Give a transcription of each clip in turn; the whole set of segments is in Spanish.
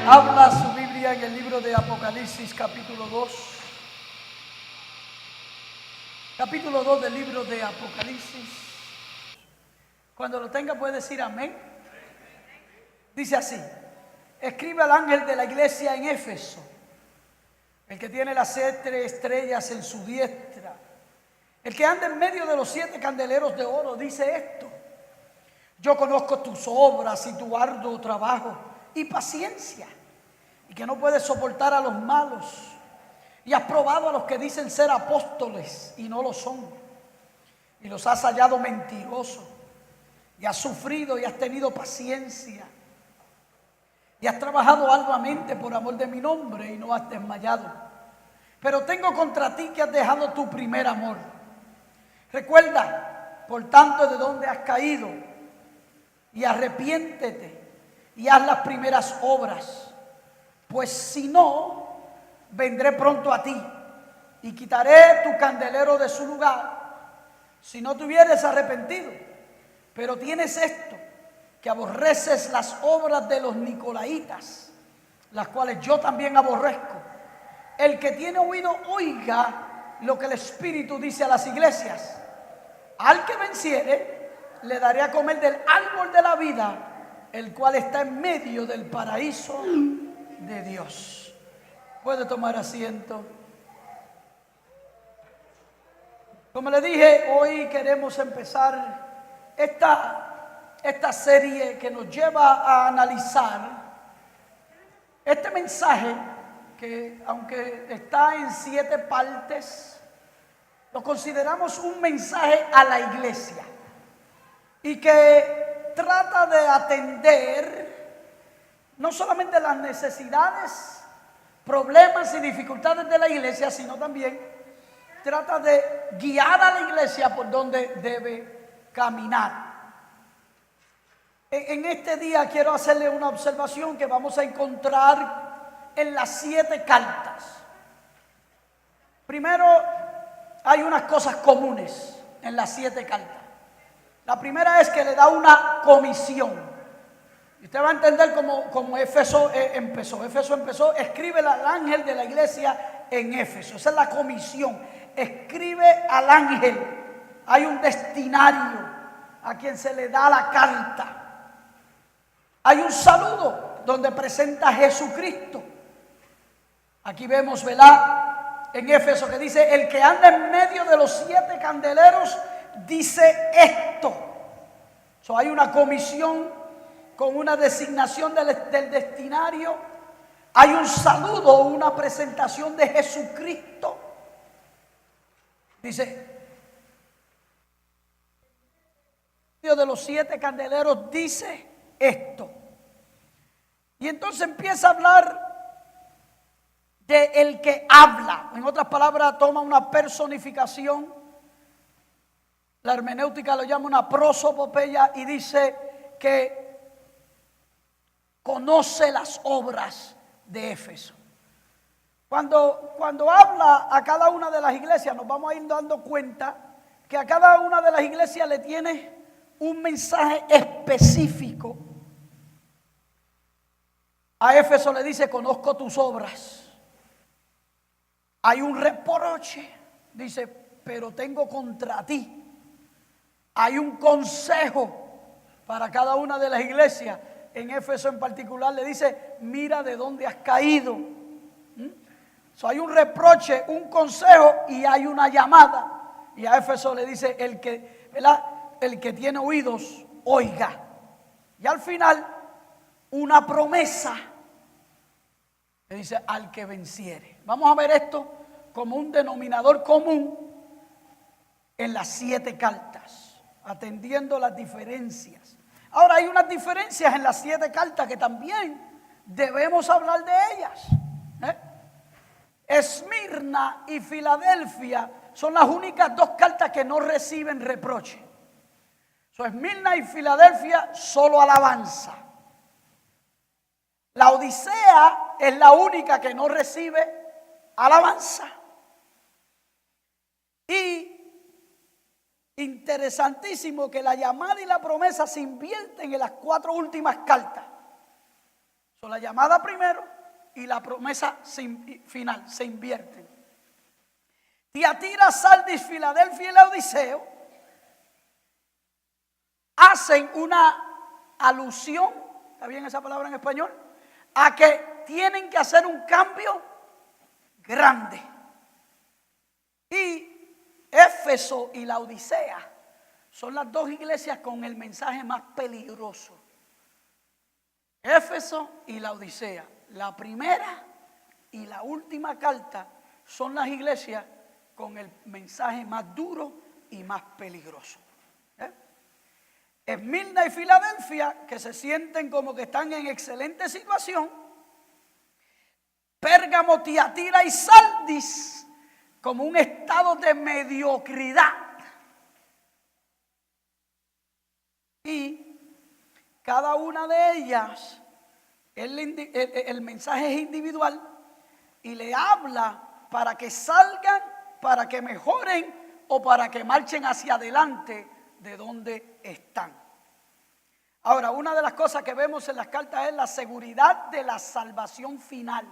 Habla su Biblia en el libro de Apocalipsis, capítulo 2. Capítulo 2 del libro de Apocalipsis. Cuando lo tenga puede decir amén. Dice así: escribe al ángel de la iglesia en Éfeso, el que tiene las 7 estrellas en su diestra, el que anda en medio de los 7 candeleros de oro, dice esto: yo conozco tus obras y tu arduo trabajo y paciencia, y que no puedes soportar a los malos, y has probado a los que dicen ser apóstoles y no lo son, y los has hallado mentirosos, y has sufrido y has tenido paciencia, y has trabajado arduamente por amor de mi nombre y no has desmayado. Pero tengo contra ti que has dejado tu primer amor. Recuerda, por tanto, de dónde has caído, y arrepiéntete y haz las primeras obras. Pues si no, vendré pronto a ti y quitaré tu candelero de su lugar, si no te hubieres arrepentido. Pero tienes esto, que aborreces las obras de los nicolaitas, las cuales yo también aborrezco. El que tiene oído, oiga lo que el Espíritu dice a las iglesias. Al que venciere, le daré a comer del árbol de la vida, el cual está en medio del paraíso de Dios. Puede tomar asiento. Como le dije, hoy queremos empezar esta serie que nos lleva a analizar este mensaje que, aunque está en 7 partes, lo consideramos un mensaje a la iglesia y que trata de atender no solamente las necesidades, problemas y dificultades de la iglesia, sino también trata de guiar a la iglesia por donde debe caminar. En este día quiero hacerle una observación que vamos a encontrar en las 7 cartas. Primero, hay unas cosas comunes en las 7 cartas. La primera es que le da una comisión. Y usted va a entender cómo Éfeso empezó. Éfeso empezó, escribe al ángel de la iglesia en Éfeso. Esa es la comisión. Escribe al ángel. Hay un destinario a quien se le da la carta. Hay un saludo donde presenta a Jesucristo. Aquí vemos, ¿verdad?, en Éfeso que dice: el que anda en medio de los 7 candeleros dice esto. Hay una comisión con una designación del destinario. Hay un saludo, una presentación de Jesucristo. Dice: en medio de los 7 candeleros dice esto. Y entonces empieza a hablar de el que habla. En otras palabras, toma una personificación. La hermenéutica lo llama una prosopopeya y dice que conoce las obras de Éfeso. Cuando habla a cada una de las iglesias, nos vamos a ir dando cuenta que a cada una de las iglesias le tiene un mensaje específico. A Éfeso le dice: conozco tus obras. Hay un reproche, dice: pero tengo contra ti. Hay un consejo para cada una de las iglesias. En Éfeso en particular le dice: mira de dónde has caído. Hay un reproche, un consejo y hay una llamada. Y a Éfeso le dice: el que tiene oídos, oiga. Y al final, una promesa. Le dice: al que venciere. Vamos a ver esto como un denominador común en las 7 cartas, atendiendo las diferencias. Ahora, hay unas diferencias en las 7 cartas que también debemos hablar de ellas. Esmirna y Filadelfia son las únicas 2 cartas que no reciben reproche. Esmirna y Filadelfia, solo alabanza. La Odisea es la única que no recibe alabanza. Y interesantísimo que la llamada y la promesa se invierten en las 4 últimas cartas. la llamada primero y la promesa final se invierten. Tiatira, Sardis, Filadelfia y Laodiceo hacen una alusión, ¿está bien esa palabra en español? A que tienen que hacer un cambio grande. Y Éfeso y Laodicea son las dos iglesias con el mensaje más peligroso. Éfeso y Laodicea, la primera y la última carta, son las iglesias con el mensaje más duro y más peligroso. Esmirna y Filadelfia, que se sienten como que están en excelente situación. Pérgamo, Tiatira y Sardis, como un estado de mediocridad. Y cada una de ellas, el mensaje es individual y le habla para que salgan, para que mejoren o para que marchen hacia adelante de donde están. Ahora, una de las cosas que vemos en las cartas es la seguridad de la salvación final.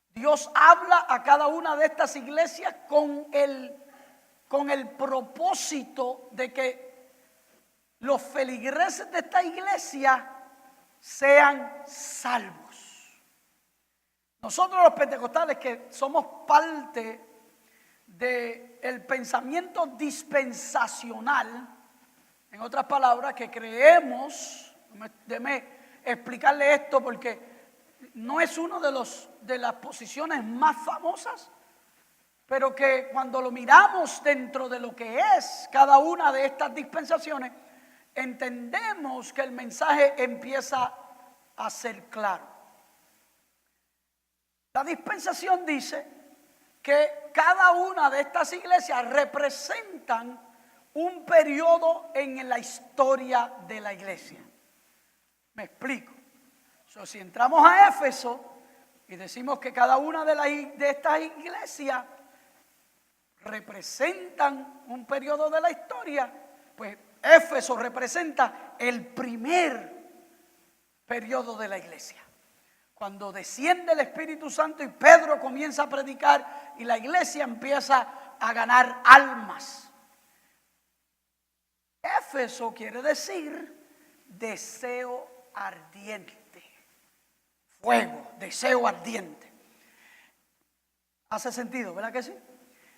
Dios habla a cada una de estas iglesias con el propósito de que los feligreses de esta iglesia sean salvos. Nosotros los pentecostales, que somos parte del pensamiento dispensacional, en otras palabras, que creemos, déjeme explicarle esto porque no es uno de las posiciones más famosas, pero que cuando lo miramos dentro de lo que es cada una de estas dispensaciones, entendemos que el mensaje empieza a ser claro. La dispensación dice que cada una de estas iglesias representan un periodo en la historia de la iglesia. Me explico. Si entramos a Éfeso y decimos que cada una de estas iglesias representan un periodo de la historia, pues Éfeso representa el primer periodo de la iglesia. Cuando desciende el Espíritu Santo y Pedro comienza a predicar y la iglesia empieza a ganar almas. Éfeso quiere decir deseo ardiente. Fuego, deseo ardiente. ¿Hace sentido, verdad que sí?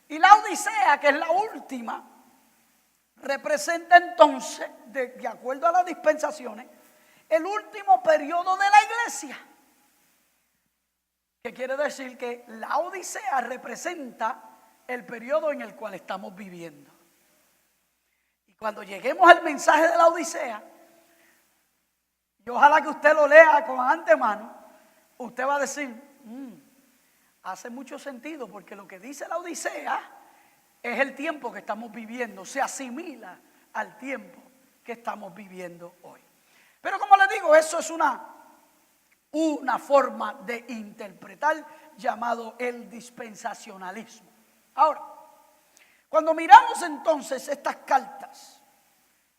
Y la Odisea, que es la última, representa entonces, de acuerdo a las dispensaciones, el último periodo de la iglesia. Que quiere decir que la Odisea representa el periodo en el cual estamos viviendo. Y cuando lleguemos al mensaje de la Odisea, y ojalá que usted lo lea con antemano, usted va a decir, hace mucho sentido, porque lo que dice la Odisea es el tiempo que estamos viviendo, se asimila al tiempo que estamos viviendo hoy. Pero como les digo, eso es una forma de interpretar llamado el dispensacionalismo. Ahora, cuando miramos entonces estas cartas,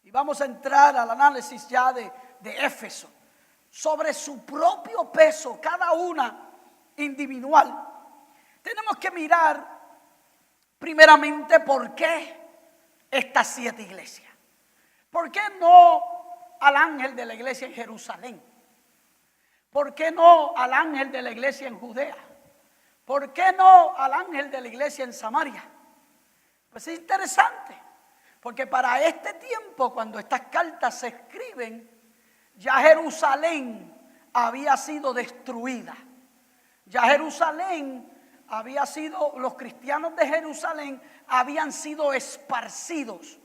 y vamos a entrar al análisis ya de Éfeso, sobre su propio peso, cada una individual, tenemos que mirar primeramente por qué estas 7 iglesias. ¿Por qué no al ángel de la iglesia en Jerusalén? ¿Por qué no al ángel de la iglesia en Judea? ¿Por qué no al ángel de la iglesia en Samaria? Pues es interesante, porque para este tiempo, cuando estas cartas se escriben, ya Jerusalén había sido destruida. Ya Jerusalén había sido, los cristianos de Jerusalén habían sido esparcidos.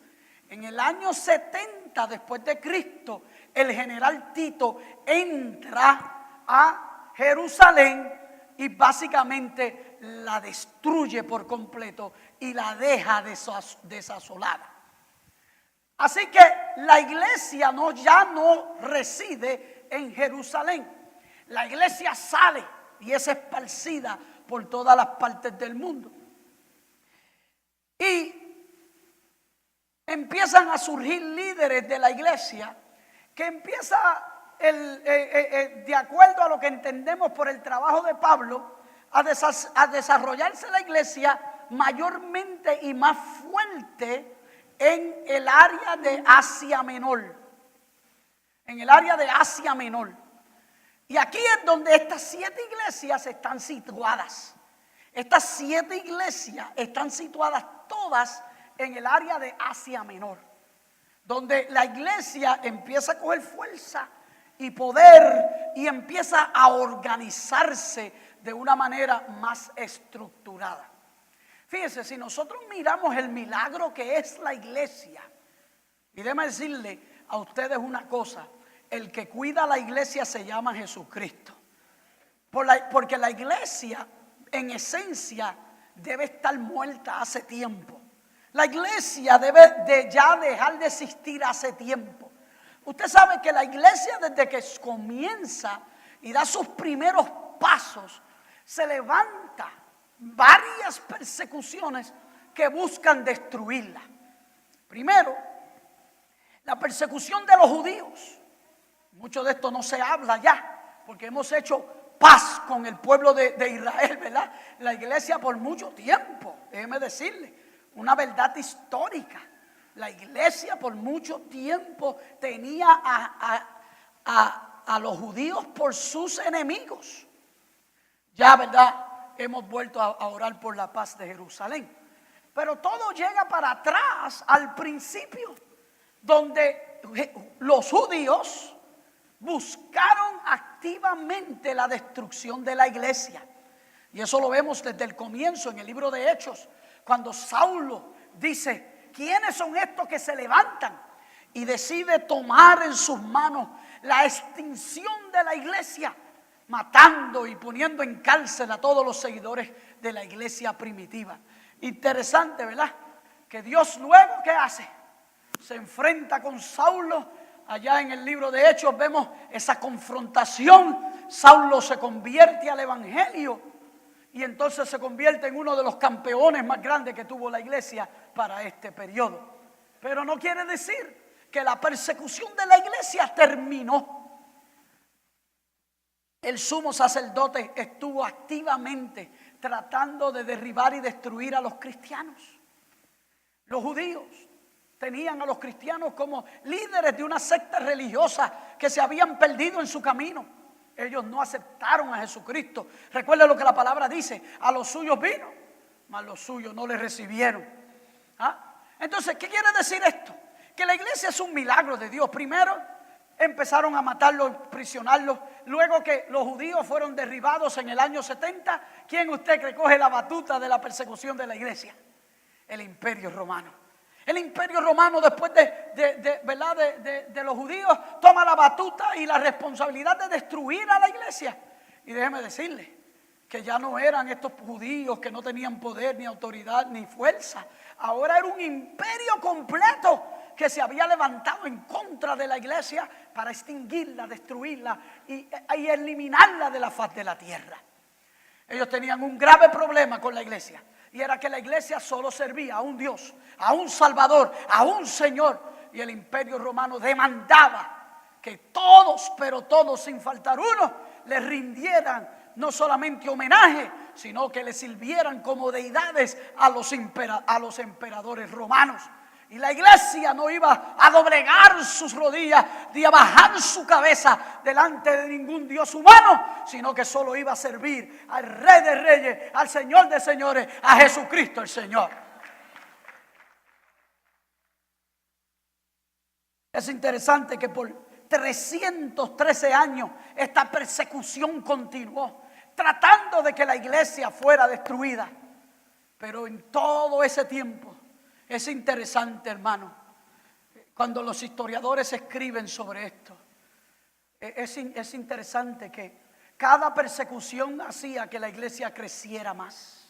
En el año 70 después de Cristo, el general Tito entra a Jerusalén y básicamente la destruye por completo y la deja desasolada. Así que la iglesia ya no reside en Jerusalén. La iglesia sale y es esparcida por todas las partes del mundo. Y empiezan a surgir líderes de la iglesia que empieza de acuerdo a lo que entendemos por el trabajo de Pablo, a desarrollarse la iglesia mayormente y más fuerte en el área de Asia Menor. En el área de Asia Menor. Y aquí es donde estas 7 iglesias están situadas. Estas 7 iglesias están situadas todas en el área de Asia Menor, donde la iglesia empieza a coger fuerza y poder y empieza a organizarse de una manera más estructurada. Fíjense, si nosotros miramos el milagro que es la iglesia, y déjame decirle a ustedes una cosa: el que cuida la iglesia se llama Jesucristo. Porque la iglesia, en esencia, debe estar muerta hace tiempo. La iglesia debe de ya dejar de existir hace tiempo. Usted sabe que la iglesia, desde que comienza y da sus primeros pasos, se levanta varias persecuciones que buscan destruirla. Primero, la persecución de los judíos. Mucho de esto no se habla ya, porque hemos hecho paz con el pueblo de Israel, ¿verdad? La iglesia por mucho tiempo, déjeme decirle, una verdad histórica. La iglesia por mucho tiempo tenía a los judíos por sus enemigos. Ya, ¿verdad? Hemos vuelto a orar por la paz de Jerusalén. Pero todo llega para atrás al principio, donde los judíos buscaron activamente la destrucción de la iglesia. Y eso lo vemos desde el comienzo en el libro de Hechos, cuando Saulo dice: ¿quiénes son estos que se levantan? Y decide tomar en sus manos la extinción de la iglesia, matando y poniendo en cárcel a todos los seguidores de la iglesia primitiva. Interesante, ¿verdad? Que Dios luego, ¿qué hace? Se enfrenta con Saulo. Allá en el libro de Hechos vemos esa confrontación. Saulo se convierte al evangelio y entonces se convierte en uno de los campeones más grandes que tuvo la iglesia para este periodo. Pero no quiere decir que la persecución de la iglesia terminó. El sumo sacerdote estuvo activamente tratando de derribar y destruir a los cristianos. Los judíos tenían a los cristianos como líderes de una secta religiosa que se habían perdido en su camino. Ellos no aceptaron a Jesucristo. Recuerden lo que la palabra dice: a los suyos vino, mas los suyos no le recibieron. Entonces, ¿qué quiere decir esto? Que la iglesia es un milagro de Dios. Primero empezaron a matarlos, prisionarlos. Luego que los judíos fueron derribados en el año 70, ¿quién usted cree coge la batuta de la persecución de la iglesia? El Imperio Romano. El Imperio Romano, después de los judíos, toma la batuta y la responsabilidad de destruir a la iglesia. Y déjeme decirle que ya no eran estos judíos que no tenían poder, ni autoridad, ni fuerza. Ahora era un imperio completo que se había levantado en contra de la iglesia para extinguirla, destruirla y eliminarla de la faz de la tierra. Ellos tenían un grave problema con la iglesia. Y era que la iglesia solo servía a un Dios, a un Salvador, a un Señor. Y el Imperio Romano demandaba que todos, pero todos sin faltar uno, le rindieran no solamente homenaje, sino que le sirvieran como deidades a los emperadores romanos. Y la iglesia no iba a doblegar sus rodillas ni a bajar su cabeza delante de ningún Dios humano, sino que solo iba a servir al Rey de Reyes, al Señor de Señores, a Jesucristo el Señor. Es interesante que por 313 años esta persecución continuó, tratando de que la iglesia fuera destruida. Pero en todo ese tiempo, es interesante, hermano, cuando los historiadores escriben sobre esto, es interesante que cada persecución hacía que la iglesia creciera más.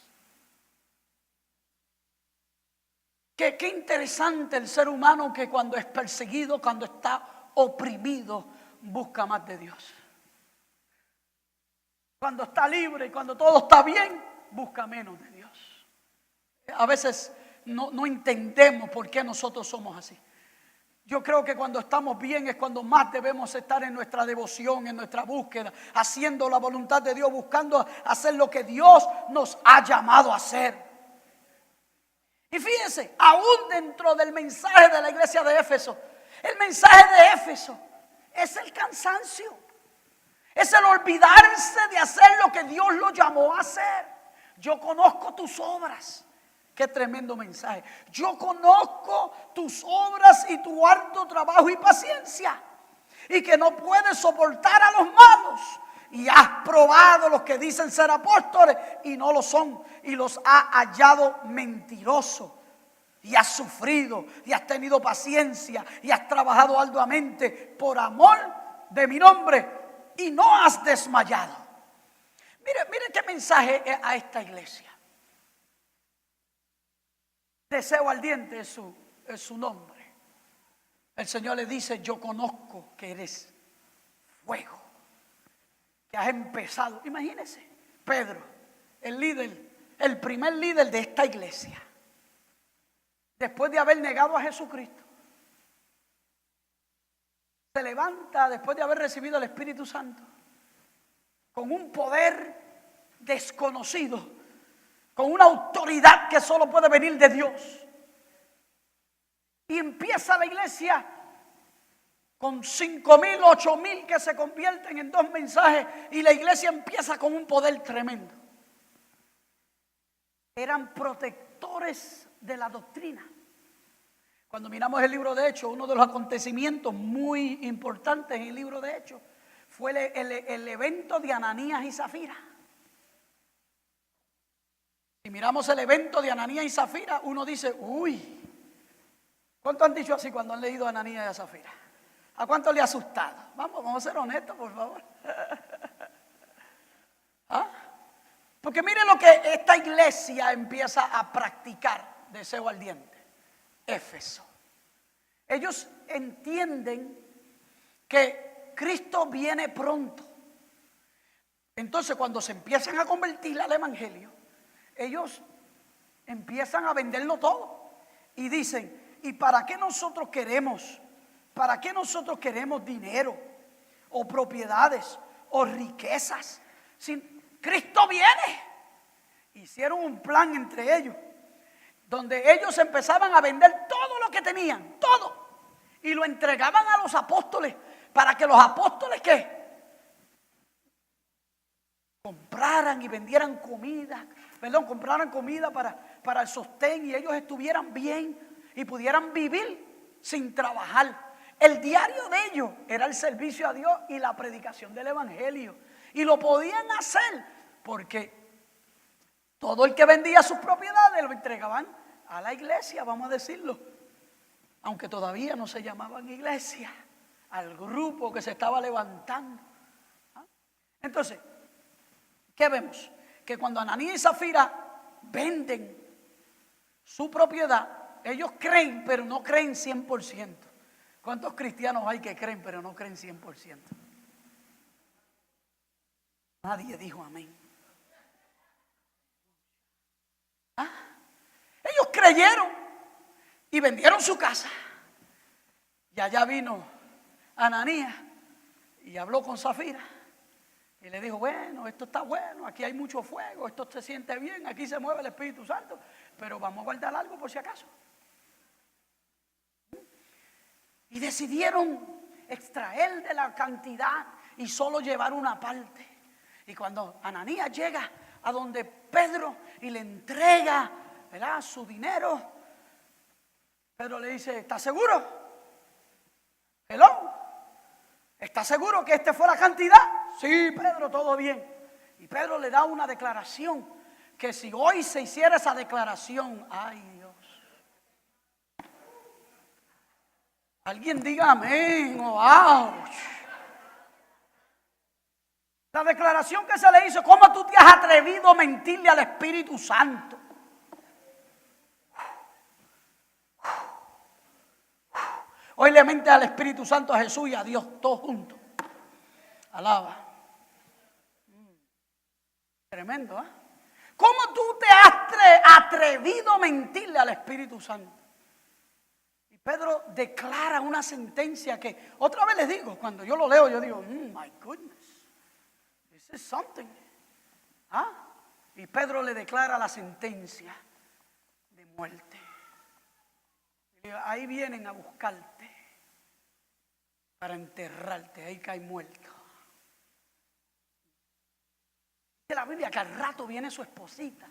Qué interesante el ser humano, que cuando es perseguido, cuando está oprimido, busca más de Dios. Cuando está libre, cuando todo está bien, busca menos de Dios. A veces no entendemos por qué nosotros somos así. Yo creo que cuando estamos bien es cuando más debemos estar en nuestra devoción, en nuestra búsqueda, haciendo la voluntad de Dios, buscando hacer lo que Dios nos ha llamado a hacer. Y fíjense, aún dentro del mensaje de la iglesia de Éfeso, el mensaje de Éfeso es el cansancio, es el olvidarse de hacer lo que Dios lo llamó a hacer. Yo conozco tus obras. Qué tremendo mensaje. Yo conozco tus obras y tu arduo trabajo y paciencia, y que no puedes soportar a los malos, y has probado los que dicen ser apóstoles y no lo son, y los has hallado mentirosos, y has sufrido y has tenido paciencia y has trabajado arduamente por amor de mi nombre y no has desmayado. Mire qué mensaje a esta iglesia. Deseo ardiente es su nombre. El Señor le dice: yo conozco que eres fuego, que has empezado. Imagínense, Pedro, el líder, el primer líder de esta iglesia, después de haber negado a Jesucristo, se levanta después de haber recibido el Espíritu Santo con un poder desconocido, con una autoridad que solo puede venir de Dios. Y empieza la iglesia con 5,000, 8,000 que se convierten en 2 mensajes. Y la iglesia empieza con un poder tremendo. Eran protectores de la doctrina. Cuando miramos el libro de Hechos, uno de los acontecimientos muy importantes en el libro de Hechos fue el evento de Ananías y Zafira. Si miramos el evento de Ananías y Zafira, uno dice: uy, ¿cuánto han dicho así cuando han leído a Ananías y a Zafira? ¿A cuánto le ha asustado? Vamos a ser honestos, por favor. ¿Ah? Porque mire lo que esta iglesia empieza a practicar, deseo ardiente. Éfeso. Ellos entienden que Cristo viene pronto. Entonces, cuando se empiezan a convertir al evangelio, ellos empiezan a venderlo todo y dicen: ¿y para qué nosotros queremos? ¿Para qué nosotros queremos dinero o propiedades o riquezas? Si Cristo viene. Hicieron un plan entre ellos, donde ellos empezaban a vender todo lo que tenían, todo, y lo entregaban a los apóstoles, para que los apóstoles ¿qué? Compraran y vendieran comida, compraran comida para el sostén, y ellos estuvieran bien y pudieran vivir sin trabajar. El diario de ellos era el servicio a Dios y la predicación del evangelio, y lo podían hacer porque todo el que vendía sus propiedades lo entregaban a la iglesia, vamos a decirlo, aunque todavía no se llamaban iglesia, al grupo que se estaba levantando. Entonces, ¿qué vemos? Que cuando Ananías y Zafira venden su propiedad, ellos creen, pero no creen 100%. ¿Cuántos cristianos hay que creen, pero no creen 100%? Nadie dijo amén. Ellos creyeron y vendieron su casa. Y allá vino Ananías y habló con Zafira. Y le dijo: bueno, esto está bueno, aquí hay mucho fuego, esto se siente bien, aquí se mueve el Espíritu Santo, pero vamos a guardar algo por si acaso. Y decidieron extraer de la cantidad y solo llevar una parte. Y cuando Ananías llega a donde Pedro y le entrega, ¿verdad?, su dinero, Pedro le dice: ¿estás seguro? Hello, ¿estás seguro que esta fue la cantidad? Sí, Pedro, todo bien. Y Pedro le da una declaración que si hoy se hiciera esa declaración, ay Dios, alguien diga amén o ouch. La declaración que se le hizo: ¿cómo tú te has atrevido a mentirle al Espíritu Santo? Hoy le mente al Espíritu Santo, a Jesús y a Dios, todos juntos. Alaba. Tremendo, ¿eh? ¿Cómo tú te has atrevido a mentirle al Espíritu Santo? Y Pedro declara una sentencia que, otra vez les digo, cuando yo lo leo, yo digo, my goodness, this is something. Y Pedro le declara la sentencia de muerte. Y ahí vienen a buscarte para enterrarte, ahí cae muerto. De la Biblia que al rato viene su esposita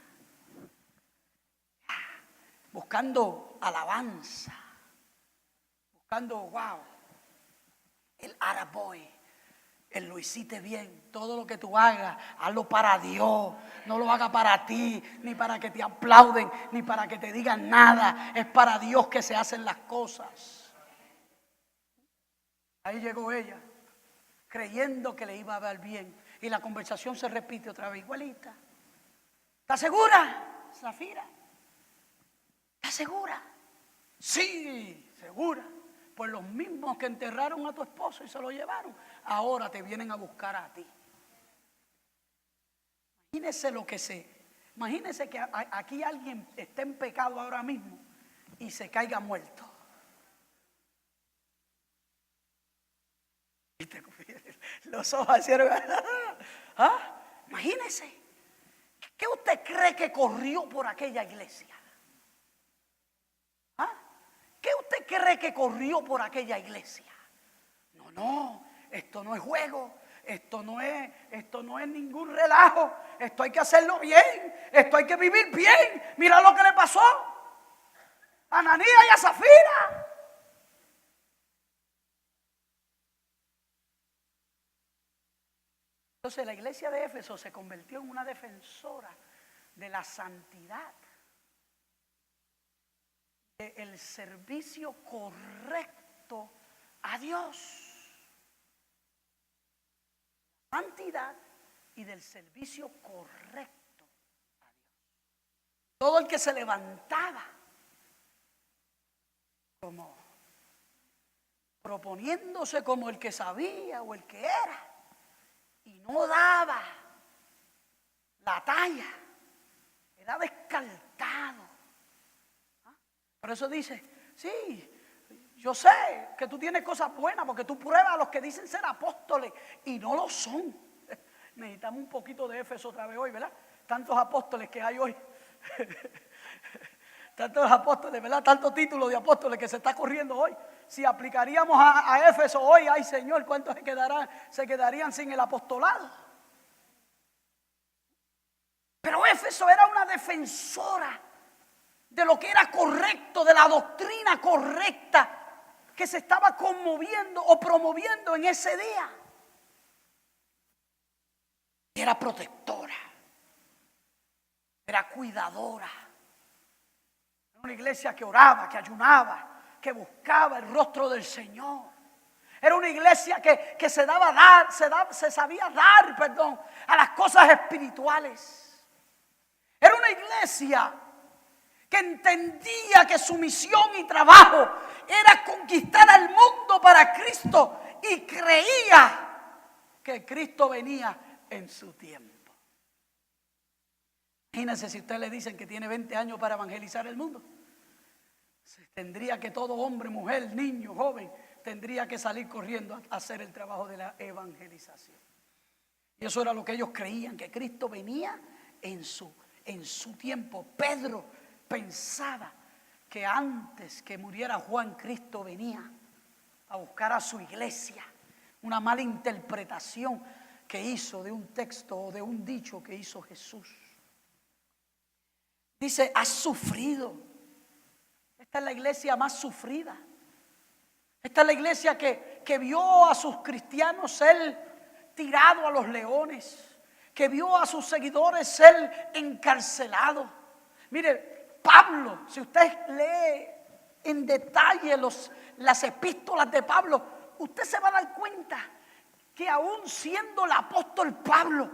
buscando alabanza, buscando, wow, el attaboy, el lo hiciste bien. Todo lo que tú hagas, hazlo para Dios, no lo hagas para ti, ni para que te aplauden, ni para que te digan nada. Es para Dios que se hacen las cosas. Ahí llegó ella, creyendo que le iba a ver bien, y la conversación se repite otra vez, igualita. ¿Estás segura, Zafira? ¿Estás segura? Sí, segura. Pues los mismos que enterraron a tu esposo y se lo llevaron, ahora te vienen a buscar a ti. Imagínese que aquí alguien esté en pecado ahora mismo y se caiga muerto. Los ojos hicieron. Imagínese. ¿Qué usted cree que corrió por aquella iglesia? ¿Qué usted cree que corrió por aquella iglesia? No, esto no es juego, esto no es ningún relajo, esto hay que hacerlo bien, esto hay que vivir bien. Mira lo que le pasó a Ananías y a Zafira. Entonces la iglesia de Éfeso se convirtió en una defensora de la santidad, del servicio correcto a Dios. Santidad y del servicio correcto a Dios. Todo el que se levantaba como proponiéndose como el que sabía o el que era, y no daba la talla, era descartado. Por eso dice, sí, yo sé que tú tienes cosas buenas porque tú pruebas a los que dicen ser apóstoles y no lo son. Necesitamos un poquito de Éfeso otra vez hoy, ¿verdad? Tantos apóstoles que hay hoy. Tantos apóstoles, ¿verdad? Tantos títulos de apóstoles que se está corriendo hoy. Si aplicaríamos a Éfeso hoy, ay Señor, ¿cuántos se quedarían sin el apostolado? Pero Éfeso era una defensora de lo que era correcto, de la doctrina correcta que se estaba conmoviendo o promoviendo en ese día. Era protectora, era cuidadora. Era una iglesia que oraba, que ayunaba, que buscaba el rostro del Señor. Era una iglesia que se sabía dar a las cosas espirituales. Era una iglesia que entendía que su misión y trabajo era conquistar al mundo para Cristo y creía que Cristo venía en su tiempo. Imagínense si usted le dicen que tiene 20 años para evangelizar el mundo. Tendría que todo hombre, mujer, niño, joven, tendría que salir corriendo a hacer el trabajo de la evangelización. Y eso era lo que ellos creían, que Cristo venía en su tiempo. Pedro pensaba que antes que muriera Juan, Cristo venía a buscar a su iglesia. Una mala interpretación que hizo de un texto o de un dicho que hizo Jesús. Dice, has sufrido. Esta es la iglesia más sufrida. Esta es la iglesia que vio a sus cristianos ser tirados a los leones, que vio a sus seguidores ser encarcelados. Mire, Pablo, si usted lee en detalle las epístolas de Pablo, usted se va a dar cuenta que aún siendo el apóstol Pablo,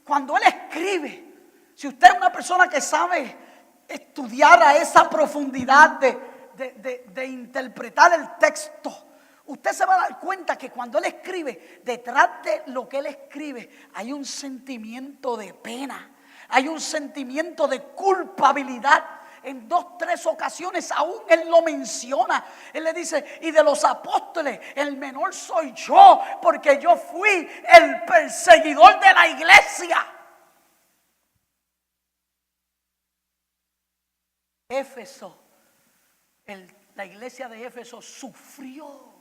cuando él escribe, si usted es una persona que sabe estudiar a esa profundidad de interpretar el texto, usted se va a dar cuenta que cuando él escribe, detrás de lo que él escribe, hay un sentimiento de pena, hay un sentimiento de culpabilidad. en 2, 3 ocasiones aún Él lo menciona. Él le dice, y de los apóstoles el menor soy yo, porque yo fui el perseguidor de la iglesia. Éfeso, la iglesia de Éfeso sufrió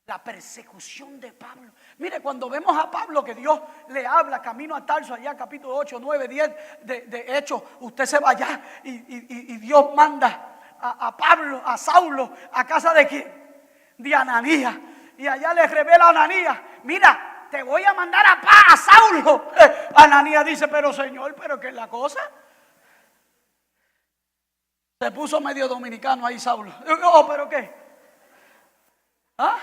la persecución de Pablo. Mire, cuando vemos a Pablo que Dios le habla camino a Tarso, allá capítulo 8, 9, 10 de Hechos, usted se va allá y Dios manda a Pablo, a Saulo, a casa de quién, de Ananías, y allá le revela a Ananías, mira, te voy a mandar a Saulo. Ananías dice, pero Señor, ¿pero qué es la cosa? Se puso medio dominicano ahí Saulo. Oh, ¿pero qué? ¿Ah?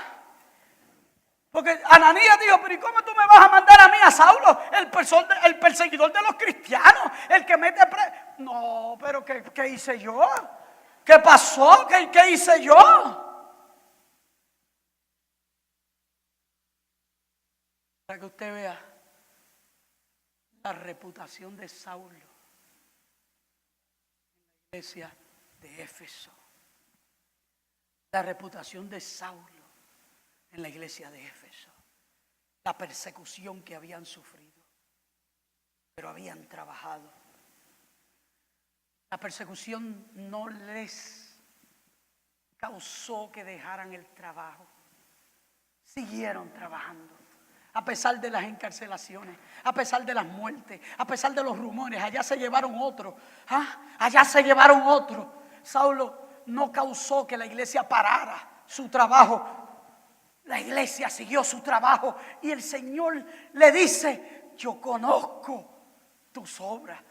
Porque Ananías dijo, pero ¿y cómo tú me vas a mandar a mí, a Saulo, el perseguidor de los cristianos, el que mete No, pero ¿qué hice yo? ¿Qué pasó? ¿Qué hice yo? Para que usted vea la reputación de Saulo en la iglesia de Éfeso. La reputación de Saulo en la iglesia de Éfeso, la persecución que habían sufrido, pero habían trabajado. La persecución no les causó que dejaran el trabajo, siguieron trabajando. A pesar de las encarcelaciones, a pesar de las muertes, a pesar de los rumores, allá se llevaron otro, allá se llevaron otro. Saulo no causó que la iglesia parara su trabajo. La iglesia siguió su trabajo y el Señor le dice, yo conozco tus obras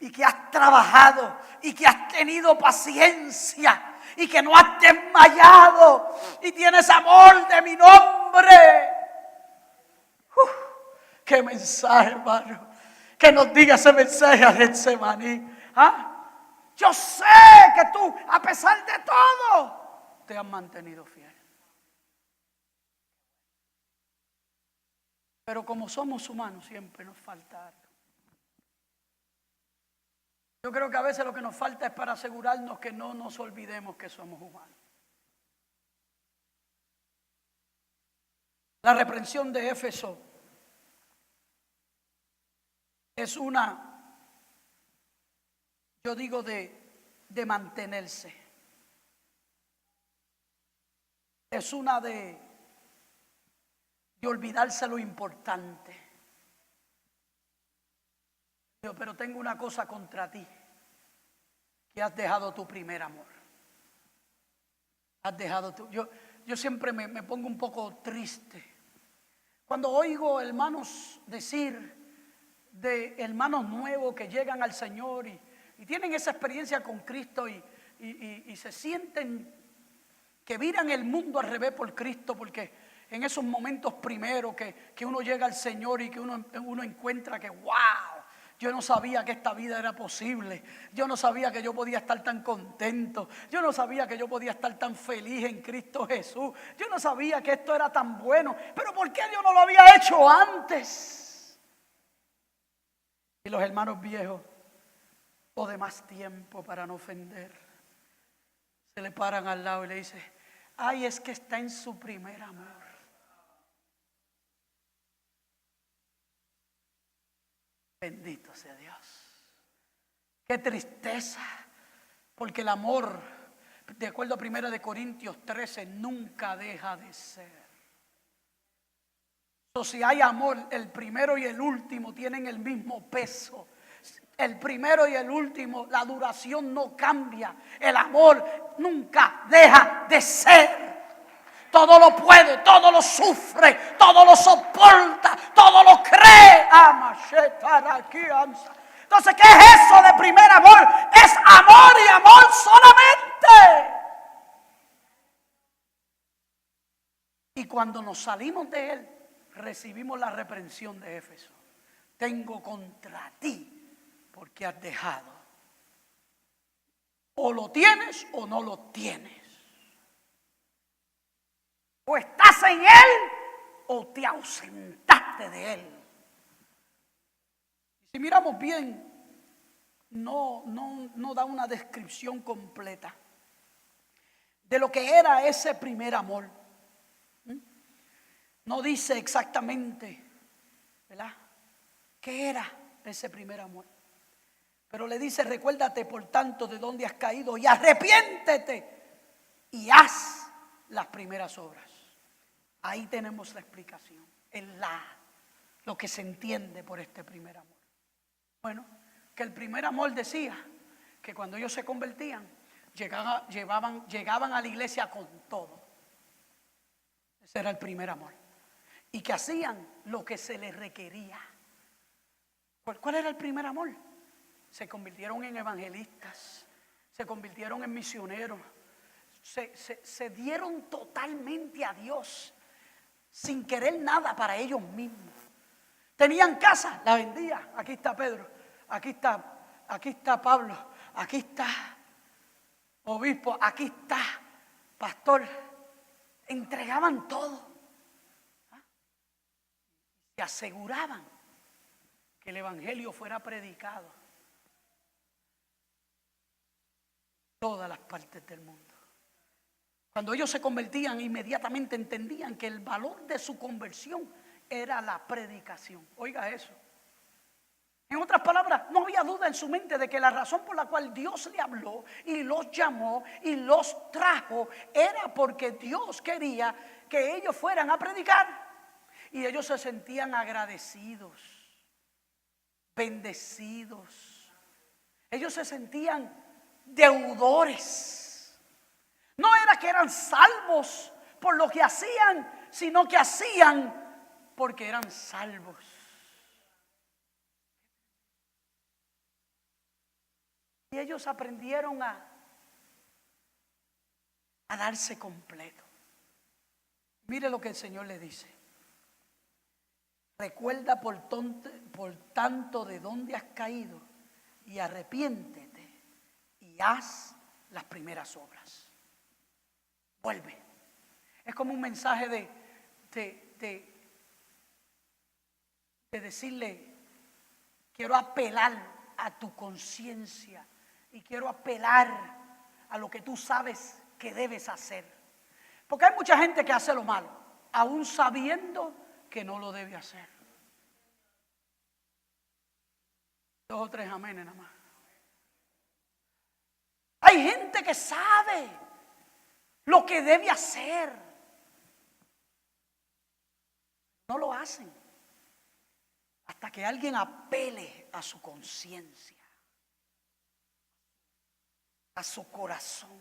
y que has trabajado y que has tenido paciencia y que no has desmayado y tienes amor de mi nombre. Qué mensaje, hermano. Que nos diga ese mensaje a Getsemaní. Yo sé que tú, a pesar de todo, te has mantenido fiel. Pero como somos humanos, siempre nos falta algo. Yo creo que a veces lo que nos falta es para asegurarnos que no nos olvidemos que somos humanos. La reprensión de Éfeso es una, yo digo, de mantenerse. Es una de olvidarse lo importante. Pero tengo una cosa contra ti, que has dejado tu primer amor. Has dejado yo siempre me pongo un poco triste cuando oigo hermanos decir de hermanos nuevos que llegan al Señor y tienen esa experiencia con Cristo y se sienten que viran el mundo al revés por Cristo, porque en esos momentos primeros que uno llega al Señor y que uno encuentra que wow, yo no sabía que esta vida era posible, yo no sabía que yo podía estar tan contento, yo no sabía que yo podía estar tan feliz en Cristo Jesús, yo no sabía que esto era tan bueno, pero ¿por qué yo no lo había hecho antes? Y los hermanos viejos, o de más tiempo para no ofender, se le paran al lado y le dicen, ay, es que está en su primer amor. Bendito sea Dios. Qué tristeza, porque el amor, de acuerdo a 1 Corintios 13, nunca deja de ser. Si hay amor, el primero y el último tienen el mismo peso. El primero y el último, la duración no cambia. El amor nunca deja de ser. Todo lo puede, todo lo sufre, todo lo soporta, todo lo cree. Entonces, ¿qué es eso de primer amor? Es amor y amor solamente. Y cuando nos salimos de él, recibimos la reprensión de Éfeso. Tengo contra ti porque has dejado. O lo tienes o no lo tienes. O estás en él o te ausentaste de él. Si miramos bien no da una descripción completa de lo que era ese primer amor. No dice exactamente, ¿verdad?, qué era ese primer amor. Pero le dice: recuérdate por tanto de dónde has caído y arrepiéntete y haz las primeras obras. Ahí tenemos la explicación, lo que se entiende por este primer amor. Bueno, que el primer amor decía que cuando ellos se convertían, llegaban a la iglesia con todo. Ese era el primer amor. Y que hacían lo que se les requería. ¿Cuál era el primer amor? Se convirtieron en evangelistas, se convirtieron en misioneros, se dieron totalmente a Dios sin querer nada para ellos mismos. Tenían casa, la vendían. Aquí está Pedro, aquí está Pablo, aquí está obispo, aquí está pastor. Entregaban todo. Y aseguraban que el evangelio fuera predicado en todas las partes del mundo. Cuando ellos se convertían, inmediatamente entendían que el valor de su conversión era la predicación. Oiga eso. En otras palabras, no había duda en su mente de que la razón por la cual Dios le habló y los llamó y los trajo era porque Dios quería que ellos fueran a predicar. Y ellos se sentían agradecidos, bendecidos. Ellos se sentían deudores. No era que eran salvos por lo que hacían, sino que hacían porque eran salvos. Y ellos aprendieron a darse completo. Mire lo que el Señor le dice. Recuerda por tanto de dónde has caído y arrepiéntete y haz las primeras obras. Vuelve. Es como un mensaje de decirle: quiero apelar a tu conciencia y quiero apelar a lo que tú sabes que debes hacer. Porque hay mucha gente que hace lo malo, aún sabiendo que no lo debe hacer. 2 o 3 amenes nada más. Hay gente que sabe lo que debe hacer, no lo hacen hasta que alguien apele a su conciencia, a su corazón.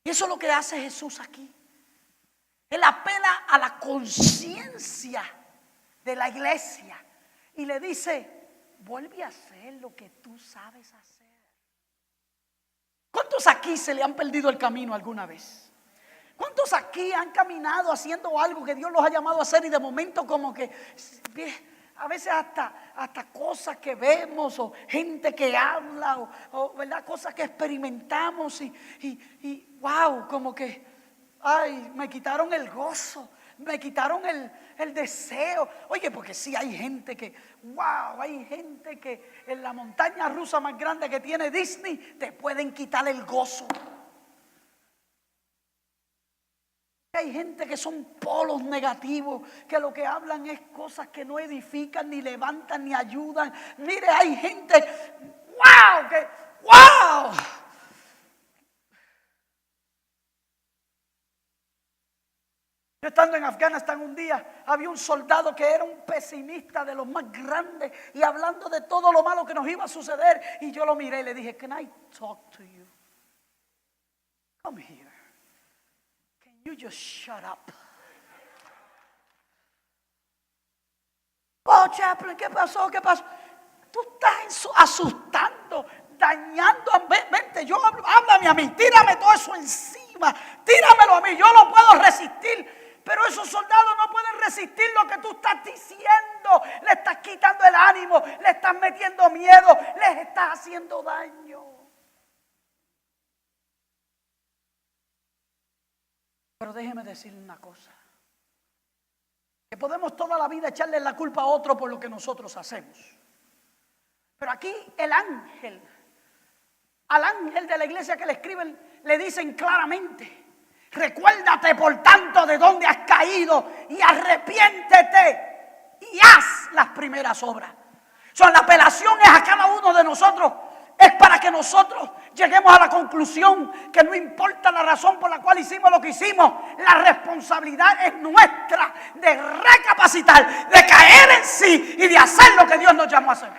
Y eso es lo que hace Jesús aquí. Él apela a la conciencia de la iglesia y le dice: vuelve a hacer lo que tú sabes hacer. ¿Cuántos aquí se le han perdido el camino alguna vez? ¿Cuántos aquí han caminado haciendo algo que Dios los ha llamado a hacer y de momento como que a veces hasta cosas que vemos o gente que habla o ¿verdad?, cosas que experimentamos y wow, como que ay, me quitaron el gozo, me quitaron el deseo. Oye, porque sí hay gente que, wow, hay gente que en la montaña rusa más grande que tiene Disney te pueden quitar el gozo. Hay gente que son polos negativos, que lo que hablan es cosas que no edifican, ni levantan, ni ayudan. Mire, hay gente, wow, que, wow. Yo estando en Afganistán un día, había un soldado que era un pesimista de los más grandes y hablando de todo lo malo que nos iba a suceder. Y yo lo miré y le dije: Can I talk to you? Come here. Can you just shut up? Oh, chaplain, ¿qué pasó? ¿Qué pasó? Tú estás asustando, dañando. Vente, háblame a mí, tírame todo eso encima, tíramelo a mí, yo lo puedo resistir. Pero esos soldados no pueden resistir lo que tú estás diciendo. Le estás quitando el ánimo, le estás metiendo miedo, les estás haciendo daño. Pero déjeme decirle una cosa. Que podemos toda la vida echarle la culpa a otro por lo que nosotros hacemos. Pero aquí el ángel, al ángel de la iglesia que le escriben, le dicen claramente: recuérdate por tanto de dónde has caído y arrepiéntete y haz las primeras obras. La apelación es a cada uno de nosotros, es para que nosotros lleguemos a la conclusión que no importa la razón por la cual hicimos lo que hicimos, la responsabilidad es nuestra de recapacitar, de caer en sí y de hacer lo que Dios nos llamó a hacer.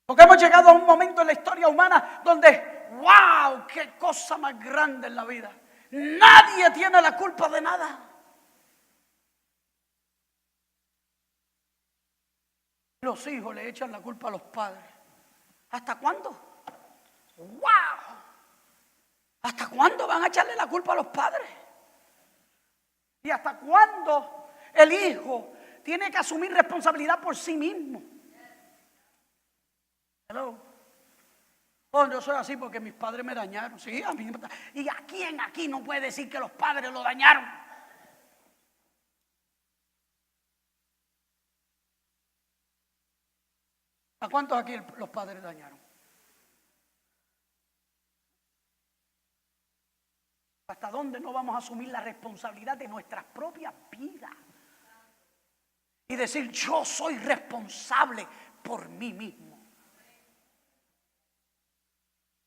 Porque hemos llegado a un momento en la historia humana donde, ¡wow!, qué cosa más grande en la vida. Nadie tiene la culpa de nada. Los hijos le echan la culpa a los padres. ¿Hasta cuándo? ¡Wow! ¿Hasta cuándo van a echarle la culpa a los padres? ¿Y hasta cuándo el hijo tiene que asumir responsabilidad por sí mismo? Hello. Oh, yo soy así porque mis padres me dañaron. Sí, a mí me... ¿Y a quién aquí no puede decir que los padres lo dañaron? ¿A cuántos aquí los padres dañaron? ¿Hasta dónde no vamos a asumir la responsabilidad de nuestras propias vidas? Y decir: yo soy responsable por mí mismo.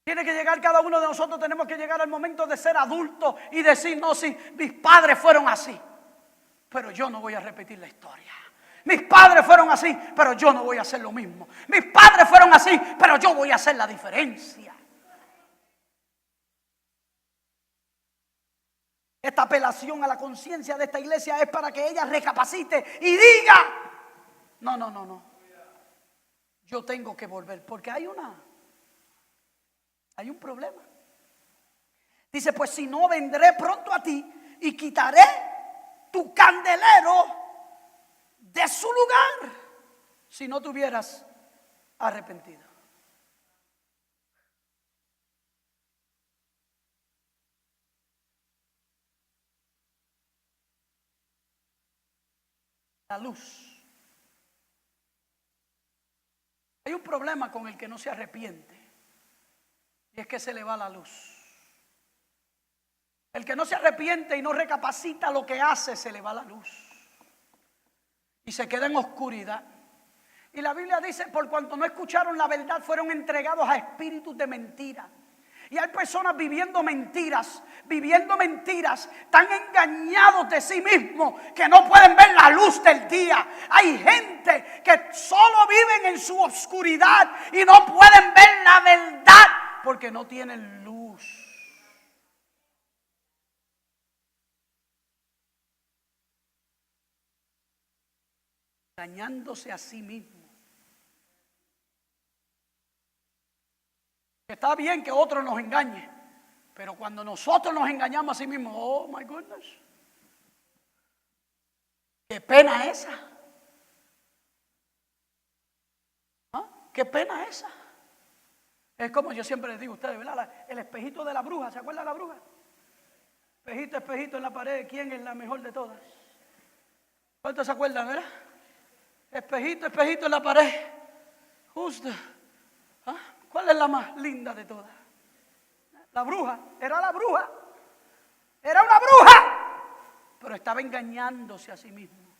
Tiene que llegar cada uno de nosotros, tenemos que llegar al momento de ser adultos y decir: no, sí, mis padres fueron así, pero yo no voy a repetir la historia. Mis padres fueron así, pero yo no voy a hacer lo mismo. Mis padres fueron así, pero yo voy a hacer la diferencia. Esta apelación a la conciencia de esta iglesia es para que ella recapacite y diga: no. Yo tengo que volver, porque hay un problema. Dice: pues si no, vendré pronto a ti y quitaré tu candelero de su lugar, si no te hubieras arrepentido. La luz. Hay un problema con el que no se arrepiente, y es que se le va la luz. El que no se arrepiente y no recapacita lo que hace, se le va la luz y se queda en oscuridad. Y la Biblia dice: por cuanto no escucharon la verdad, fueron entregados a espíritus de mentira. Y hay personas viviendo mentiras, tan engañados de sí mismos que no pueden ver la luz del día. Hay gente que solo viven en su oscuridad y no pueden ver la verdad porque no tienen luz. Engañándose a sí mismo. Está bien que otro nos engañe, pero cuando nosotros nos engañamos a sí mismos, oh my goodness, qué pena esa. ¿Ah? Qué pena esa. Es como yo siempre les digo a ustedes, ¿verdad? El espejito de la bruja, ¿se acuerdan de la bruja? Espejito, espejito en la pared, ¿quién es la mejor de todas? ¿Cuántos se acuerdan, verdad? Espejito, espejito en la pared. Justo. ¿Ah? ¿Cuál es la más linda de todas? La bruja. Era la bruja. Era una bruja. Pero estaba engañándose a sí mismo.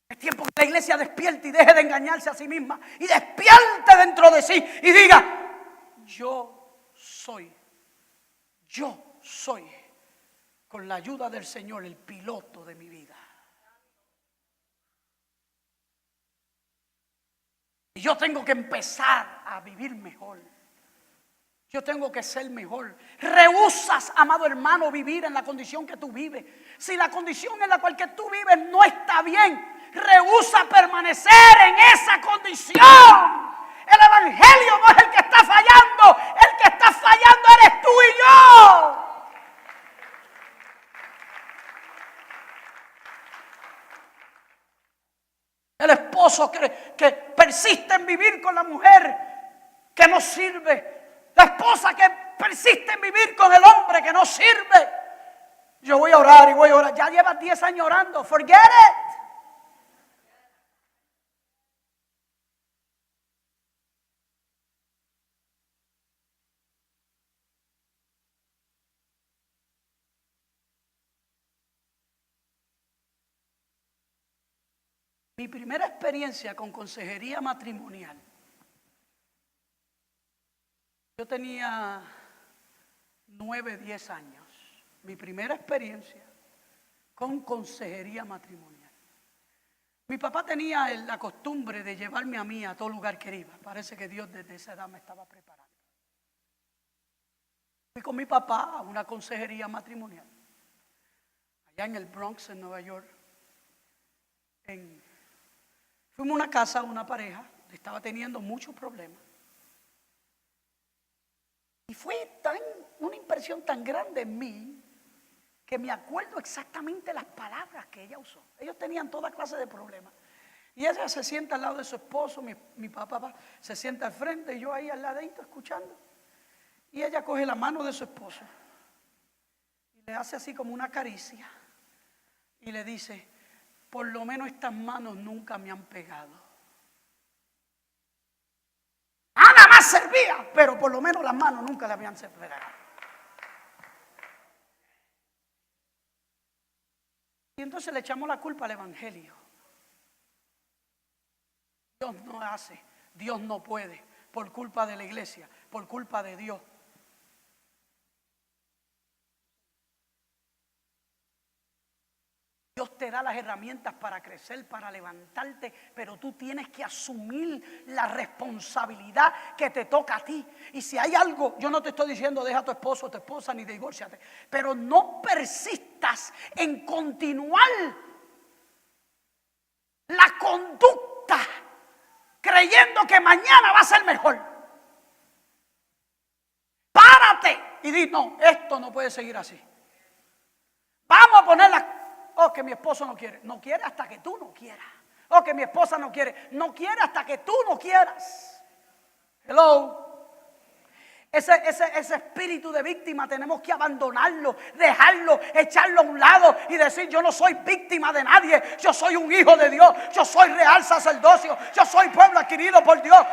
Es tiempo que la iglesia despierte y deje de engañarse a sí misma. Y despierte dentro de sí y diga: yo soy, con la ayuda del Señor, el piloto de mi vida. Y yo tengo que empezar a vivir mejor. Yo tengo que ser mejor. Rehusas, amado hermano, vivir en la condición que tú vives. Si la condición en la cual que tú vives no está bien, rehúsa permanecer en esa condición. El evangelio no es el que está fallando. El que está fallando eres tú y yo. El esposo que persiste en vivir con la mujer que no sirve. La esposa que persiste en vivir con el hombre que no sirve. Yo voy a orar y voy a orar. Ya llevas 10 años orando. Forget it. Mi primera experiencia con consejería matrimonial. Yo tenía 9, 10 años. Mi primera experiencia con consejería matrimonial. Mi papá tenía la costumbre de llevarme a mí a todo lugar que iba. Parece que Dios desde esa edad me estaba preparando. Fui con mi papá a una consejería matrimonial. Allá en el Bronx, en Nueva York. Fuimos a una casa, una pareja, que estaba teniendo muchos problemas. Y fue una impresión tan grande en mí que me acuerdo exactamente las palabras que ella usó. Ellos tenían toda clase de problemas. Y ella se sienta al lado de su esposo, mi papá se sienta al frente y yo ahí al ladito escuchando. Y ella coge la mano de su esposo y le hace así como una caricia y le dice: por lo menos estas manos nunca me han pegado. Nada más servía, pero por lo menos las manos nunca le habían pegado. Y entonces le echamos la culpa al evangelio. Dios no hace, Dios no puede, por culpa de la iglesia, por culpa de Dios. Dios te da las herramientas para crecer, para levantarte, pero tú tienes que asumir la responsabilidad que te toca a ti. Y si hay algo, yo no te estoy diciendo deja a tu esposo o tu esposa ni divórciate, pero no persistas en continuar la conducta creyendo que mañana va a ser mejor. Párate y di: no, esto no puede seguir así. Vamos a poner la... Oh, que mi esposo no quiere. No quiere hasta que tú no quieras. Oh, que mi esposa no quiere. No quiere hasta que tú no quieras. Hello. Ese espíritu de víctima tenemos que abandonarlo, dejarlo, echarlo a un lado y decir: yo no soy víctima de nadie. Yo soy un hijo de Dios. Yo soy real sacerdocio. Yo soy pueblo adquirido por Dios.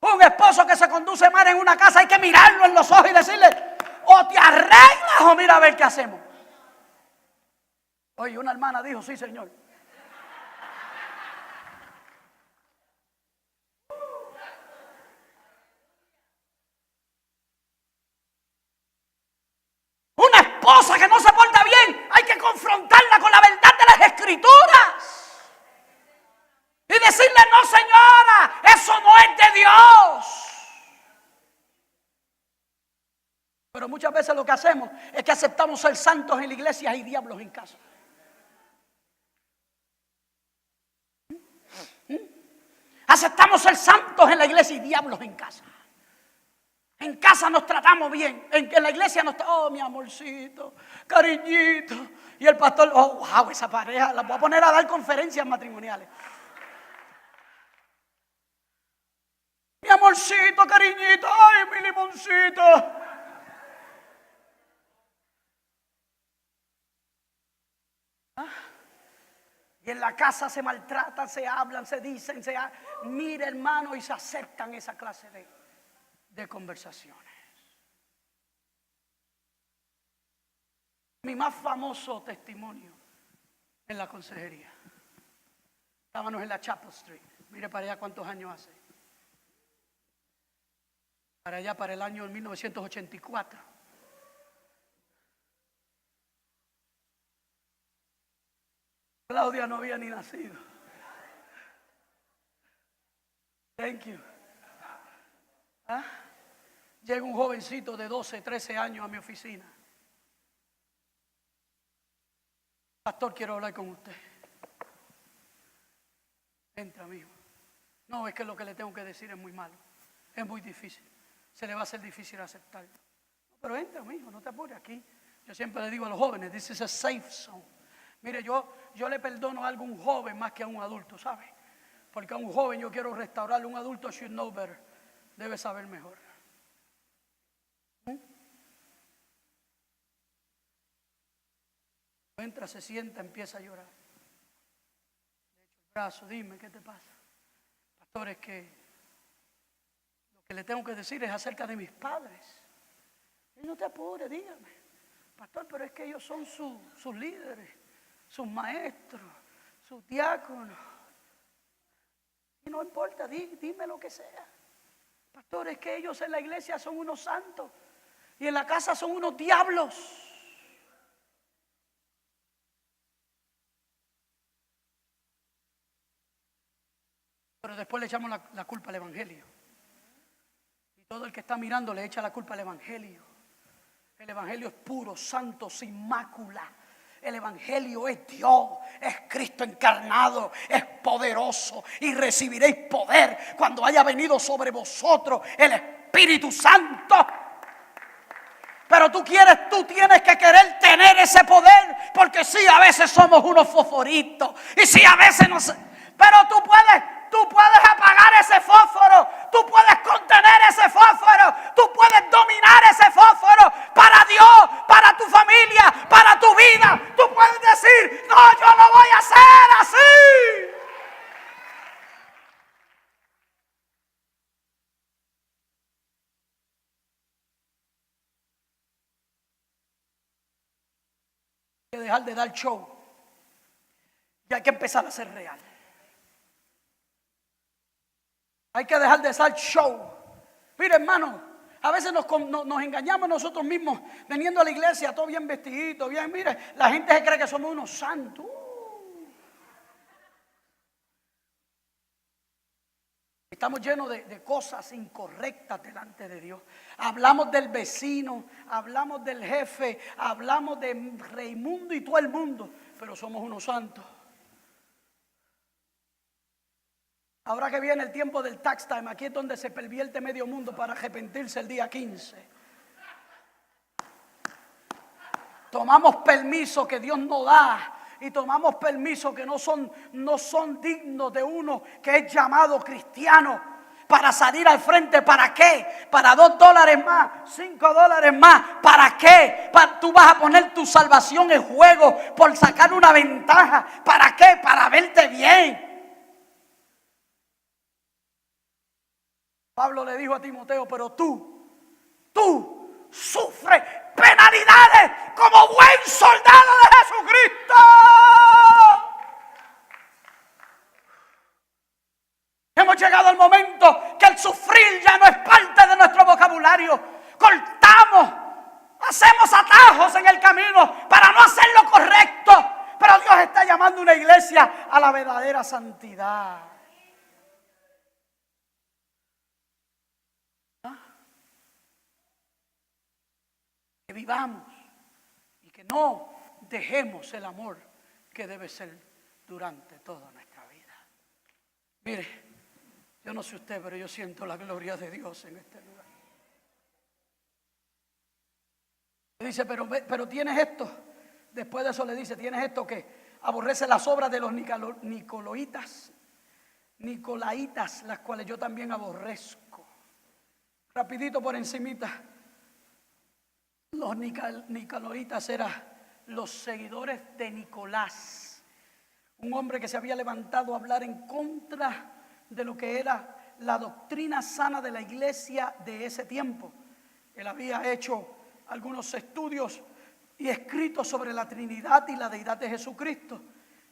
Un esposo que se conduce mal en una casa hay que mirarlo en los ojos y decirle: o te arreglas o mira a ver qué hacemos. Oye, una hermana dijo: sí, Señor. Una esposa que no se porta bien, hay que confrontarla con la verdad de las Escrituras. Y decirle: no, señora, eso no es de Dios. Pero muchas veces lo que hacemos es que aceptamos ser santos en la iglesia y diablos en casa. Aceptamos ser santos en la iglesia y diablos en casa. En casa nos tratamos bien. En la iglesia nos tratamos: oh, mi amorcito, cariñito. Y el pastor: oh, wow, esa pareja la voy a poner a dar conferencias matrimoniales. Mi amorcito, cariñito, ay, mi limoncito. Y en la casa se maltratan, se hablan, se dicen, mire, hermano, y se aceptan esa clase de conversaciones. Mi más famoso testimonio en la consejería. Estábamos en la Chapel Street. Mire para allá cuántos años hace. Para allá, para el año 1984. Claudia no había ni nacido. Thank you. Llega un jovencito de 12, 13 años a mi oficina. Pastor, quiero hablar con usted. Entra, amigo. No, es que lo que le tengo que decir es muy malo. Es muy difícil. Se le va a hacer difícil aceptarlo. Pero entra, amigo, no te apures aquí. Yo siempre le digo a los jóvenes: this is a safe zone. Mire, yo le perdono a algún joven más que a un adulto, ¿sabe? Porque a un joven yo quiero restaurarle. Un adulto should know better. Debe saber mejor. Entra, se sienta, empieza a llorar. Le echo el brazo, dime, ¿qué te pasa? Pastor, es que lo que le tengo que decir es acerca de mis padres. Y no te apures, dígame. Pastor, pero es que ellos son sus líderes, sus maestros, sus diáconos. Y no importa, dime lo que sea. Pastor, es que ellos en la iglesia son unos santos y en la casa son unos diablos. Pero después le echamos la culpa al evangelio. Y todo el que está mirando le echa la culpa al evangelio. El evangelio es puro, santo, sin mácula. El evangelio es Dios, es Cristo encarnado, es poderoso. Y recibiréis poder cuando haya venido sobre vosotros el Espíritu Santo. Pero tú tienes que querer tener ese poder. Porque sí, a veces somos unos fosforitos. Y sí, a veces no sé. Pero tú puedes apagar ese fósforo, tú puedes contener ese fósforo, tú puedes dominar ese fósforo para Dios, para tu familia, para tu vida. Tú puedes decir, no, yo no voy a ser así. Hay que dejar de dar show y hay que empezar a ser real. Hay que dejar de hacer show. Mire, hermano, a veces nos engañamos nosotros mismos viniendo a la iglesia, todo bien vestidito, bien. Mire, la gente se cree que somos unos santos. Estamos llenos de cosas incorrectas delante de Dios. Hablamos del vecino, hablamos del jefe, hablamos de Raimundo y todo el mundo, pero somos unos santos. Ahora que viene el tiempo del tax time, aquí es donde se pervierte medio mundo para arrepentirse el día 15. Tomamos permiso que Dios nos da y tomamos permiso que no son dignos de uno que es llamado cristiano para salir al frente. ¿Para qué? Para $2 más, $5 más. ¿Para qué? Tú vas a poner tu salvación en juego por sacar una ventaja. ¿Para qué? Para verte bien. Pablo le dijo a Timoteo, pero tú sufres penalidades como buen soldado de Jesucristo. Hemos llegado al momento que el sufrir ya no es parte de nuestro vocabulario. Cortamos, hacemos atajos en el camino para no hacer lo correcto. Pero Dios está llamando a una iglesia a la verdadera santidad. Que vivamos y que no dejemos el amor que debe ser durante toda nuestra vida. Mire, yo no sé usted, pero yo siento la gloria de Dios en este lugar. Dice, pero tienes esto. Después de eso le dice, tienes esto que aborrece las obras de los nicolaitas, las cuales yo también aborrezco. Rapidito por encimita. Los nicolaitas eran los seguidores de Nicolás, un hombre que se había levantado a hablar en contra de lo que era la doctrina sana de la iglesia de ese tiempo. Él había hecho algunos estudios y escritos sobre la Trinidad y la deidad de Jesucristo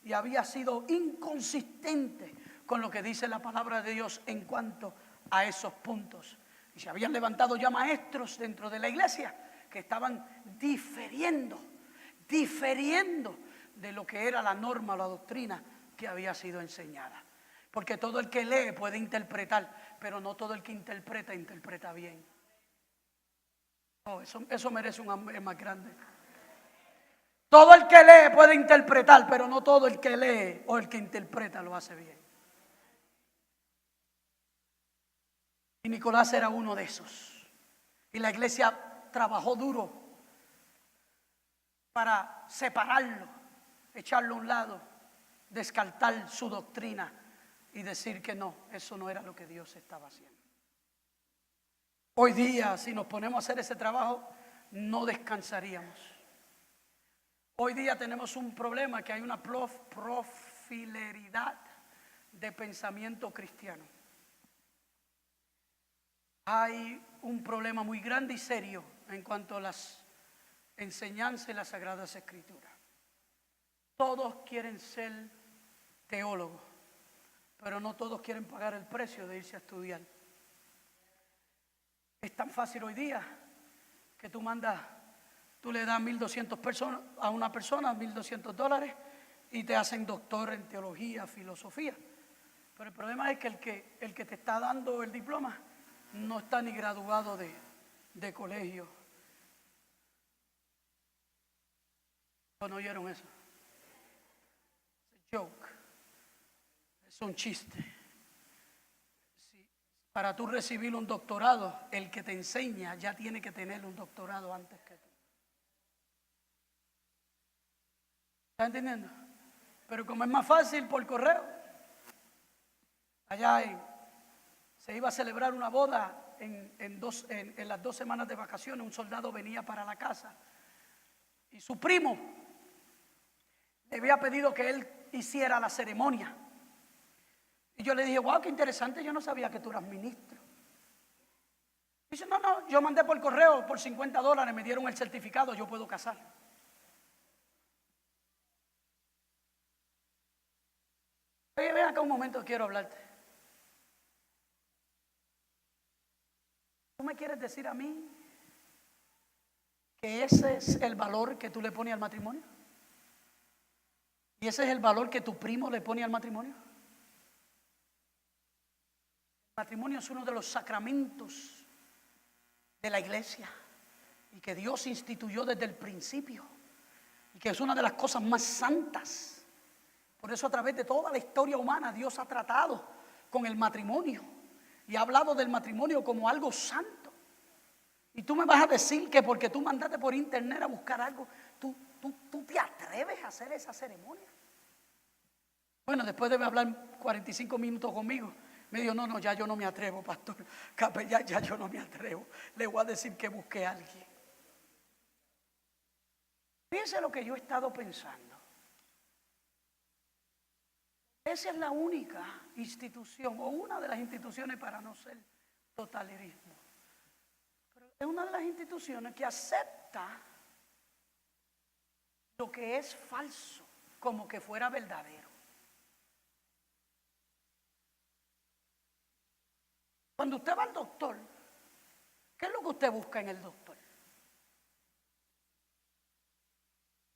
y había sido inconsistente con lo que dice la palabra de Dios en cuanto a esos puntos. Y se habían levantado ya maestros dentro de la iglesia que estaban difiriendo de lo que era la norma o la doctrina que había sido enseñada. Porque todo el que lee puede interpretar, pero no todo el que interpreta bien. Oh, eso merece un amén más grande. Todo el que lee puede interpretar, pero no todo el que lee o el que interpreta lo hace bien. Y Nicolás era uno de esos. Y la iglesia trabajó duro para separarlo, echarlo a un lado, descartar su doctrina y decir que no, eso no era lo que Dios estaba haciendo. Hoy día, si nos ponemos a hacer ese trabajo, no descansaríamos. Hoy día tenemos un problema, que hay una profileridad de pensamiento cristiano. Hay un problema muy grande y serio en cuanto a las enseñanzas de las Sagradas Escrituras. Todos quieren ser teólogos, pero no todos quieren pagar el precio de irse a estudiar. Es tan fácil hoy día que tú le das 1,200 personas a una persona, $1,200, y te hacen doctor en teología, filosofía. Pero el problema es que el que te está dando el diploma no está ni graduado de colegio. ¿No oyeron eso? Es un joke. Es un chiste. Para tú recibir un doctorado, el que te enseña ya tiene que tener un doctorado antes que tú. ¿Estás entendiendo? Pero como es más fácil por correo, se iba a celebrar una boda en las 2 semanas de vacaciones. Un soldado venía para la casa y su primo le había pedido que él hiciera la ceremonia. Y yo le dije, wow, qué interesante, yo no sabía que tú eras ministro. Dice, no, yo mandé por correo por $50, me dieron el certificado, yo puedo casar. Oye, ven acá un momento, quiero hablarte. ¿Tú me quieres decir a mí que ese es el valor que tú le pones al matrimonio? ¿Y ese es el valor que tu primo le pone al matrimonio? El matrimonio es uno de los sacramentos de la iglesia y que Dios instituyó desde el principio y que es una de las cosas más santas. Por eso a través de toda la historia humana Dios ha tratado con el matrimonio y ha hablado del matrimonio como algo santo. Y tú me vas a decir que porque tú mandaste por internet a buscar algo, tú te atreves a hacer esa ceremonia. Bueno, después de hablar 45 minutos conmigo, me dijo, no, ya yo no me atrevo, pastor, capellán, ya yo no me atrevo. Le voy a decir que busque a alguien. Fíjense lo que yo he estado pensando. Esa es la única institución, o una de las instituciones, para no ser totalitarismo, pero es una de las instituciones que acepta lo que es falso como que fuera verdadero. Cuando usted va al doctor, ¿qué es lo que usted busca en el doctor?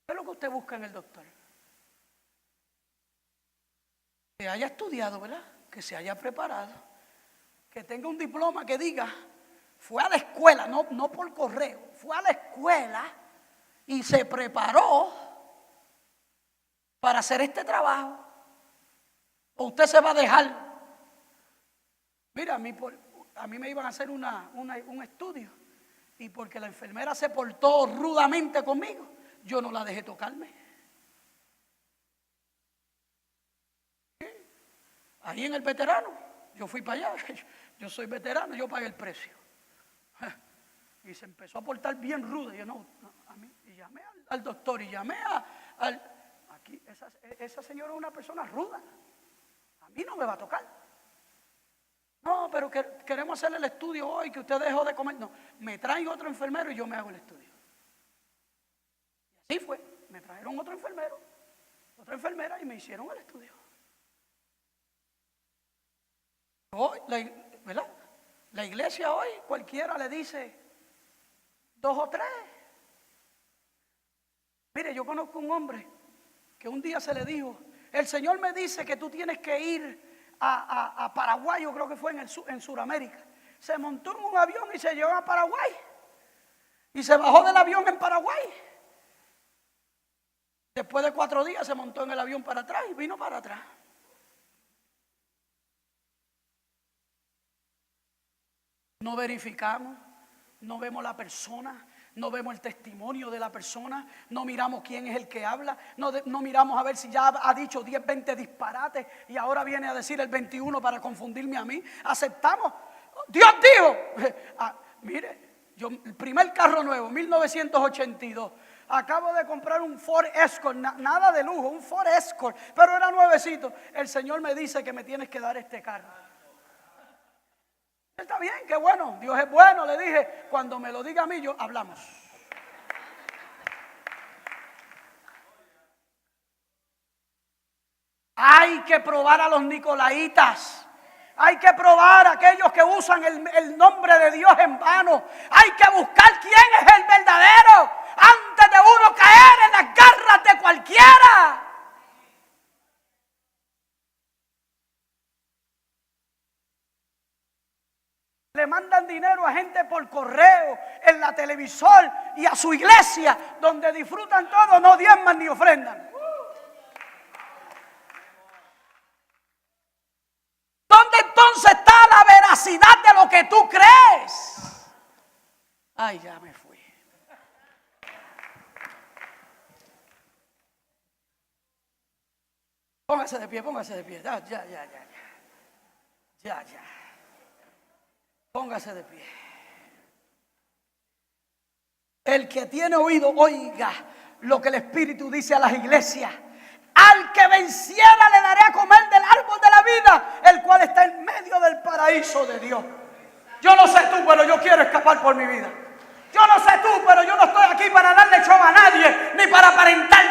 ¿Qué es lo que usted busca en el doctor? Que haya estudiado, ¿verdad? Que se haya preparado, que tenga un diploma que diga, fue a la escuela, no por correo, fue a la escuela y se preparó para hacer este trabajo. O usted se va a dejar. Mira, a mí me iban a hacer un estudio y porque la enfermera se portó rudamente conmigo, yo no la dejé tocarme. Ahí en el veterano, yo fui para allá, yo soy veterano, yo pagué el precio. Y se empezó a portar bien ruda. Y yo no, a mí, y llamé al doctor y llamé aquí, esa señora es una persona ruda. A mí no me va a tocar. No, pero queremos hacerle el estudio hoy, que usted dejó de comer. No, me traen otro enfermero y yo me hago el estudio. Y así fue, me trajeron otro enfermero, otra enfermera y me hicieron el estudio. Hoy, ¿verdad? La iglesia hoy, cualquiera le dice 2 o 3. Mire, yo conozco un hombre que un día se le dijo, el Señor me dice que tú tienes que ir a Paraguay, yo creo que fue en Sudamérica. Se montó en un avión y se llevó a Paraguay. Y se bajó del avión en Paraguay. Después de 4 días se montó en el avión para atrás y vino para atrás. No verificamos, no vemos la persona, no vemos el testimonio de la persona, no miramos quién es el que habla, no miramos a ver si ya ha dicho 10, 20 disparates y ahora viene a decir el 21 para confundirme a mí. Aceptamos. Dios dijo, mire, el primer carro nuevo, 1982, Acabo de comprar un Ford Escort, nada de lujo, un Ford Escort, pero era nuevecito. El Señor me dice que me tienes que dar este carro. Está bien, qué bueno, Dios es bueno, le dije. Cuando me lo diga a mí, hablamos. Hay que probar a los nicolaitas. Hay que probar a aquellos que usan el nombre de Dios en vano. Hay que buscar quién es el verdadero antes de uno caer en las garras de cualquiera. Le mandan dinero a gente por correo, en la televisor y a su iglesia, donde disfrutan todo, no diezman ni ofrendan. ¿Dónde entonces está la veracidad de lo que tú crees? Ay, ya me fui. Póngase de pie, póngase de pie. Ya. Póngase de pie. El que tiene oído, oiga lo que el Espíritu dice a las iglesias. Al que venciera le daré a comer del árbol de la vida, el cual está en medio del paraíso de Dios. Yo no sé tú, pero yo quiero escapar por mi vida. Yo no sé tú, pero yo no estoy aquí para darle show a nadie, ni para aparentar